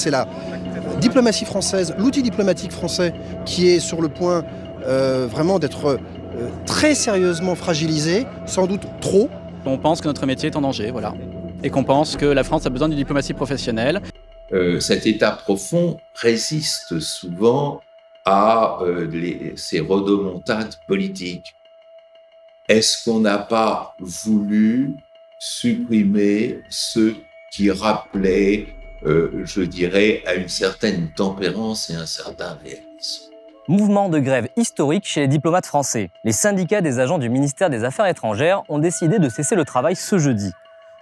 c'est la diplomatie française, l'outil diplomatique français qui est sur le point vraiment d'être très sérieusement fragilisé, sans doute trop. On pense que notre métier est en danger, voilà. Et qu'on pense que la France a besoin d'une diplomatie professionnelle. Cet état profond résiste souvent à ces rodomontades politiques. Est-ce qu'on n'a pas voulu supprimer ce qui rappelait, je dirais, à une certaine tempérance et un certain réalisme? Mouvement de grève historique chez les diplomates français. Les syndicats des agents du ministère des Affaires étrangères ont décidé de cesser le travail ce jeudi.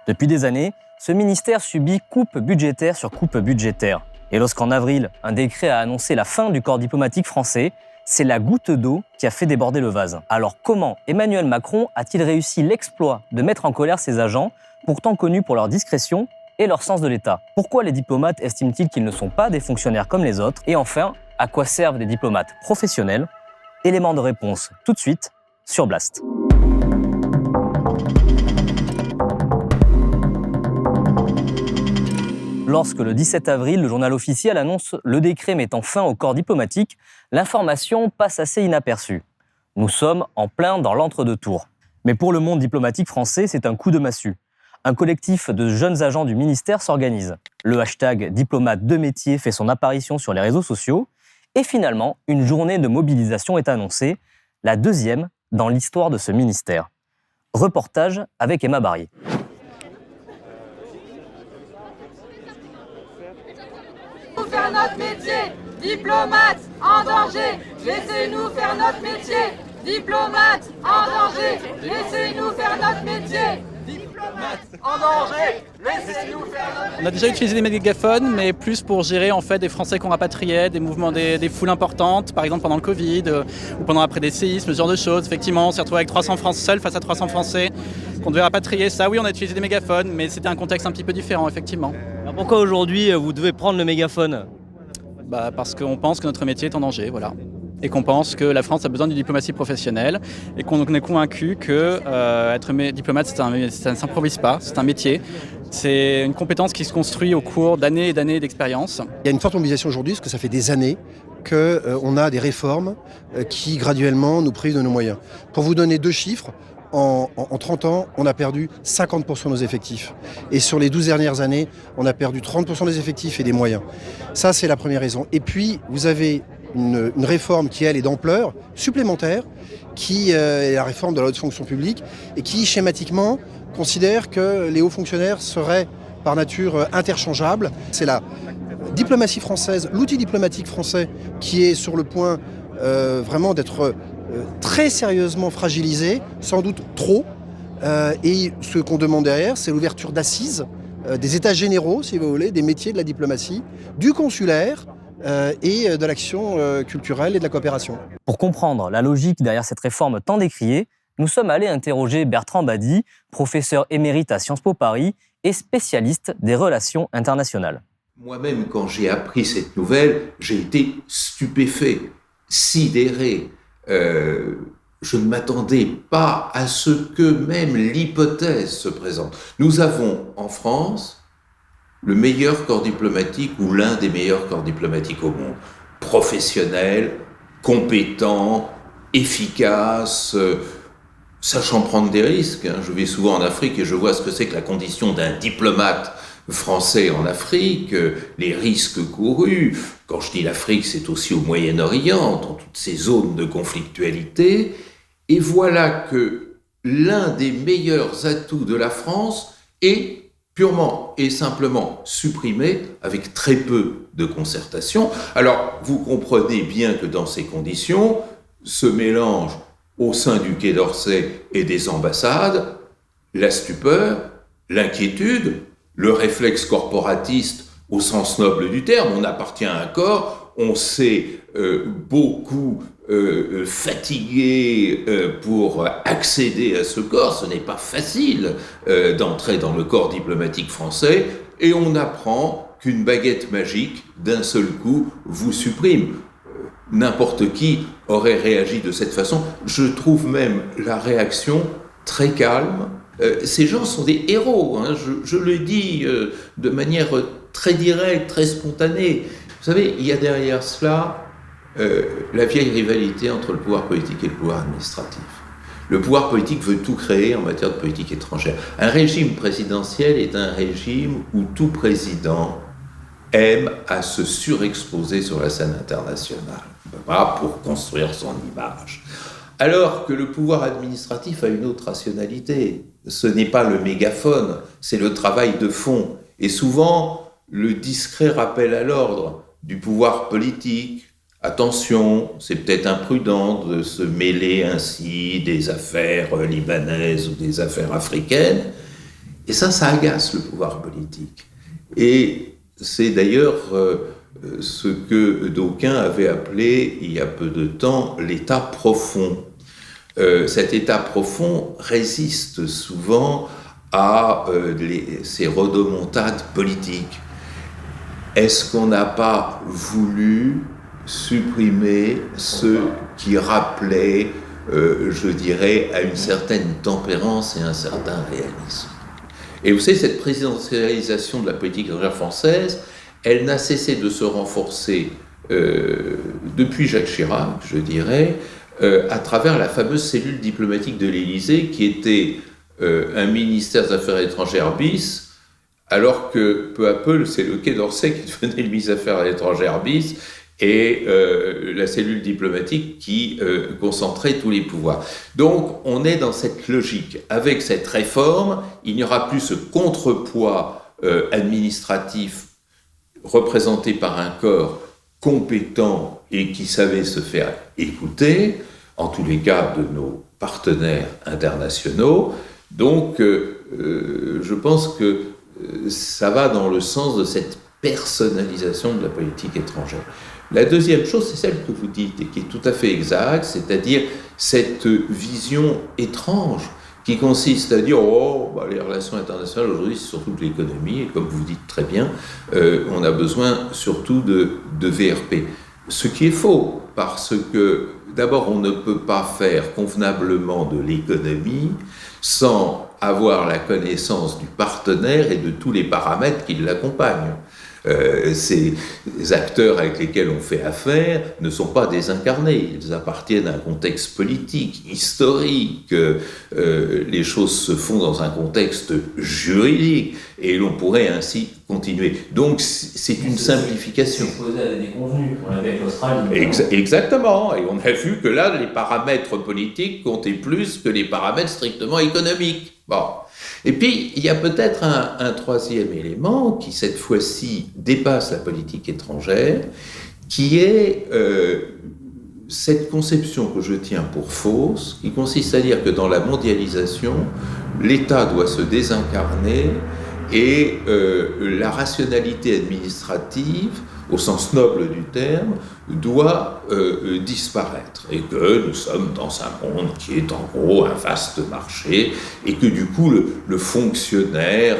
Depuis des années, ce ministère subit coupe budgétaire sur coupe budgétaire. Et lorsqu'en avril, un décret a annoncé la fin du corps diplomatique français, c'est la goutte d'eau qui a fait déborder le vase. Alors comment Emmanuel Macron a-t-il réussi l'exploit de mettre en colère ses agents, pourtant connus pour leur discrétion et leur sens de l'État? Pourquoi les diplomates estiment-ils qu'ils ne sont pas des fonctionnaires comme les autres? Et enfin, à quoi servent des diplomates professionnels? Élément de réponse tout de suite sur Blast. Lorsque le 17 avril, le journal officiel annonce le décret mettant fin au corps diplomatique, l'information passe assez inaperçue. Nous sommes en plein dans l'entre-deux-tours. Mais pour le monde diplomatique français, c'est un coup de massue. Un collectif de jeunes agents du ministère s'organise. Le hashtag diplomate de métier fait son apparition sur les réseaux sociaux. Et finalement, une journée de mobilisation est annoncée, la deuxième dans l'histoire de ce ministère. Reportage avec Emma Barrier. Faire notre métier, diplomate en danger, laissez-nous faire notre métier, diplomate en danger, laissez-nous faire notre métier, diplomate en danger, laissez-nous faire notre métier. On a déjà utilisé des mégaphones, mais plus pour gérer en fait des Français qu'on rapatriait, des mouvements, des foules importantes, par exemple pendant le Covid ou pendant après des séismes, ce genre de choses. Effectivement, on s'est retrouvé avec 300 Français seuls face à 300 Français qu'on devait rapatrier. Ça, oui, on a utilisé des mégaphones, mais c'était un contexte un petit peu différent, effectivement. Alors pourquoi aujourd'hui vous devez prendre le mégaphone ? Parce qu'on pense que notre métier est en danger, voilà. Et qu'on pense que la France a besoin d'une diplomatie professionnelle et qu'on est convaincu que être diplomate, ça ne s'improvise pas, c'est un métier. C'est une compétence qui se construit au cours d'années et d'années d'expérience. Il y a une forte mobilisation aujourd'hui parce que ça fait des années qu'on a des réformes qui graduellement nous privent de nos moyens. Pour vous donner deux chiffres, en 30 ans, on a perdu 50% de nos effectifs. Et sur les 12 dernières années, on a perdu 30% des effectifs et des moyens. Ça, c'est la première raison. Et puis, vous avez une réforme qui, elle, est d'ampleur supplémentaire, qui est la réforme de la haute fonction publique, et qui, schématiquement, considère que les hauts fonctionnaires seraient, par nature, interchangeables. C'est la diplomatie française, l'outil diplomatique français, qui est sur le point vraiment d'être très sérieusement fragilisé, sans doute trop. Et ce qu'on demande derrière, c'est l'ouverture d'assises, des états généraux, si vous voulez, des métiers de la diplomatie, du consulaire et de l'action culturelle et de la coopération. Pour comprendre la logique derrière cette réforme tant décriée, nous sommes allés interroger Bertrand Badi, professeur émérite à Sciences Po Paris et spécialiste des relations internationales. Moi-même, quand j'ai appris cette nouvelle, j'ai été stupéfait, sidéré. Je ne m'attendais pas à ce que même l'hypothèse se présente. Nous avons en France le meilleur corps diplomatique ou l'un des meilleurs corps diplomatiques au monde. Professionnel, compétent, efficace, sachant prendre des risques. Je vais souvent en Afrique et je vois ce que c'est que la condition d'un diplomate français en Afrique, les risques courus. Quand je dis l'Afrique, c'est aussi au Moyen-Orient, dans toutes ces zones de conflictualité. Et voilà que l'un des meilleurs atouts de la France est purement et simplement supprimé avec très peu de concertation. Alors, vous comprenez bien que dans ces conditions, ce mélange au sein du Quai d'Orsay et des ambassades, la stupeur, l'inquiétude, le réflexe corporatiste au sens noble du terme, on appartient à un corps, on s'est beaucoup fatigué pour accéder à ce corps, ce n'est pas facile d'entrer dans le corps diplomatique français, et on apprend qu'une baguette magique, d'un seul coup, vous supprime. N'importe qui aurait réagi de cette façon. Je trouve même la réaction très calme. Ces gens sont des héros, hein, je le dis de manière très direct, très spontané. Vous savez, il y a derrière cela la vieille rivalité entre le pouvoir politique et le pouvoir administratif. Le pouvoir politique veut tout créer en matière de politique étrangère. Un régime présidentiel est un régime où tout président aime à se surexposer sur la scène internationale, pour construire son image. Alors que le pouvoir administratif a une autre rationalité. Ce n'est pas le mégaphone, c'est le travail de fond. Et souvent, le discret rappel à l'ordre du pouvoir politique. Attention, c'est peut-être imprudent de se mêler ainsi des affaires libanaises ou des affaires africaines. Et ça agace le pouvoir politique. Et c'est d'ailleurs ce que d'aucuns avaient appelé, il y a peu de temps, l'état profond. Cet état profond résiste souvent à ces rodomontades politiques. Est-ce qu'on n'a pas voulu supprimer ce qui rappelait, je dirais, à une certaine tempérance et un certain réalisme? Et vous savez, cette présidentialisation de la politique étrangère française, elle n'a cessé de se renforcer depuis Jacques Chirac, je dirais, à travers la fameuse cellule diplomatique de l'Élysée, qui était un ministère des Affaires étrangères bis, alors que peu à peu, c'est le Quai d'Orsay qui devenait le ministère des Affaires étrangères bis, et la cellule diplomatique qui concentrait tous les pouvoirs. Donc, on est dans cette logique. Avec cette réforme, il n'y aura plus ce contrepoids administratif représenté par un corps compétent et qui savait se faire écouter, en tous les cas de nos partenaires internationaux. Donc, je pense que ça va dans le sens de cette personnalisation de la politique étrangère. La deuxième chose, c'est celle que vous dites et qui est tout à fait exacte, c'est-à-dire cette vision étrange qui consiste à dire les relations internationales aujourd'hui c'est surtout de l'économie et comme vous dites très bien, on a besoin surtout de VRP. Ce qui est faux, parce que d'abord on ne peut pas faire convenablement de l'économie sans avoir la connaissance du partenaire et de tous les paramètres qui l'accompagnent. Ces acteurs avec lesquels on fait affaire ne sont pas désincarnés, ils appartiennent à un contexte politique, historique, les choses se font dans un contexte juridique et l'on pourrait ainsi continuer. Donc c'est une simplification. C'est exposé à des déconvenus, on l'avait avec l'Australie. Exactement, et on a vu que là, les paramètres politiques comptaient plus que les paramètres strictement économiques. Bon. Et puis, il y a peut-être un troisième élément qui, cette fois-ci, dépasse la politique étrangère, qui est cette conception que je tiens pour fausse, qui consiste à dire que dans la mondialisation, l'État doit se désincarner et la rationalité administrative, au sens noble du terme, doit disparaître et que nous sommes dans un monde qui est en gros un vaste marché et que du coup le fonctionnaire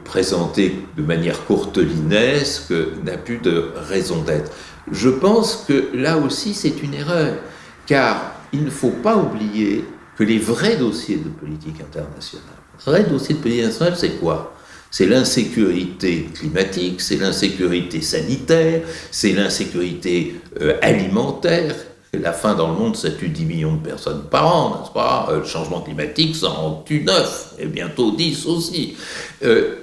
présenté de manière courtelinesque n'a plus de raison d'être. Je pense que là aussi c'est une erreur, car il ne faut pas oublier que les vrais dossiers de politique internationale, c'est quoi ? C'est l'insécurité climatique, c'est l'insécurité sanitaire, c'est l'insécurité alimentaire. La faim dans le monde, ça tue 10 millions de personnes par an, n'est-ce pas ? Le changement climatique, ça en tue 9, et bientôt 10 aussi.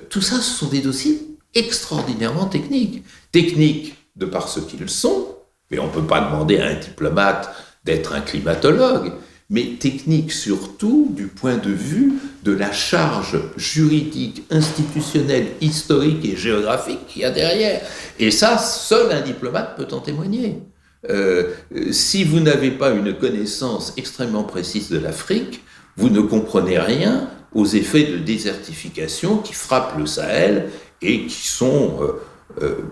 Tout ça, ce sont des dossiers extraordinairement techniques. Techniques de par ce qu'ils sont, mais on ne peut pas demander à un diplomate d'être un climatologue, mais technique surtout du point de vue de la charge juridique, institutionnelle, historique et géographique qu'il y a derrière. Et ça, seul un diplomate peut en témoigner. Si vous n'avez pas une connaissance extrêmement précise de l'Afrique, vous ne comprenez rien aux effets de désertification qui frappent le Sahel et qui sont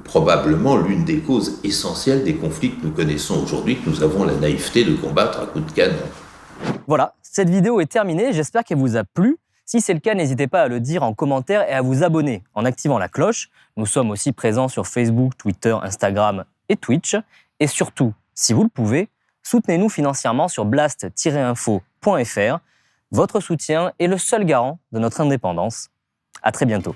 probablement l'une des causes essentielles des conflits que nous connaissons aujourd'hui, que nous avons la naïveté de combattre à coups de canon. Voilà, cette vidéo est terminée, j'espère qu'elle vous a plu. Si c'est le cas, n'hésitez pas à le dire en commentaire et à vous abonner en activant la cloche. Nous sommes aussi présents sur Facebook, Twitter, Instagram et Twitch. Et surtout, si vous le pouvez, soutenez-nous financièrement sur blast-info.fr. Votre soutien est le seul garant de notre indépendance. À très bientôt.